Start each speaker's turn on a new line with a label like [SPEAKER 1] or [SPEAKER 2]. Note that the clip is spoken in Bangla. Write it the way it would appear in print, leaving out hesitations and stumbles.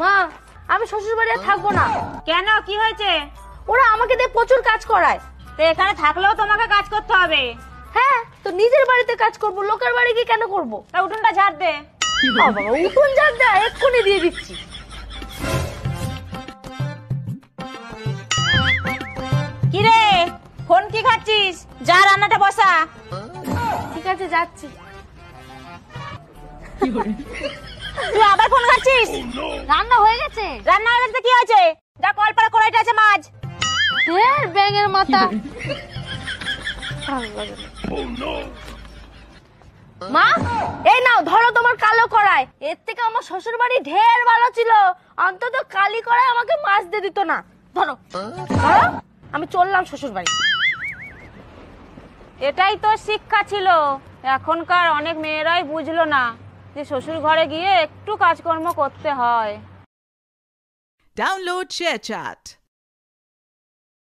[SPEAKER 1] মা, আমি শ্বশুর বাড়ি আর থাকবো না।
[SPEAKER 2] কেন, কি হয়েছে?
[SPEAKER 1] ওরা আমাকে দিয়ে প্রচুর কাজ করায়।
[SPEAKER 2] তো এখানে থাকলেও তোমাকে কাজ করতে হবে।
[SPEAKER 1] হ্যাঁ, তো নিজের বাড়িতে কাজ করব, লোকের বাড়ি গিয়ে কেন করব?
[SPEAKER 2] তা উঠোনটা ঝাড় দে।
[SPEAKER 1] বাবা, উঠোন ঝাড় দে, এক্ষুনি দিয়ে দিচ্ছি।
[SPEAKER 2] কি রে, ফোন কি খাচ্ছিস? যা রান্নাটা বসা।
[SPEAKER 1] ঠিক আছে, যাচ্ছি।
[SPEAKER 2] তুই আবার ফোন খাচ্ছিস?
[SPEAKER 1] রান্না হয়ে গেছে।
[SPEAKER 2] রান্না হয়ে গেছে, কি হয়েছে? যা কলপাড়া কড়াইটা আছে মাছ।
[SPEAKER 1] ঢের ব্যাঙের মাথা। মা, এই নাও, ধরো তোমার কালো কড়াই। এর থেকে আমার শ্বশুর বাড়ি ঢের ভালো ছিল। অন্তত কালি কড়াই আমাকে মাছ দিয়ে দিত না। ধরো ধরো, আমি চললাম শ্বশুর বাড়ি।
[SPEAKER 2] এটাই তো শিক্ষা ছিল। এখনকার অনেক মেয়েরাই বুঝলো না যে শ্বশুর ঘরে গিয়ে একটু কাজকর্ম করতে হয়।
[SPEAKER 3] Download ShareChat.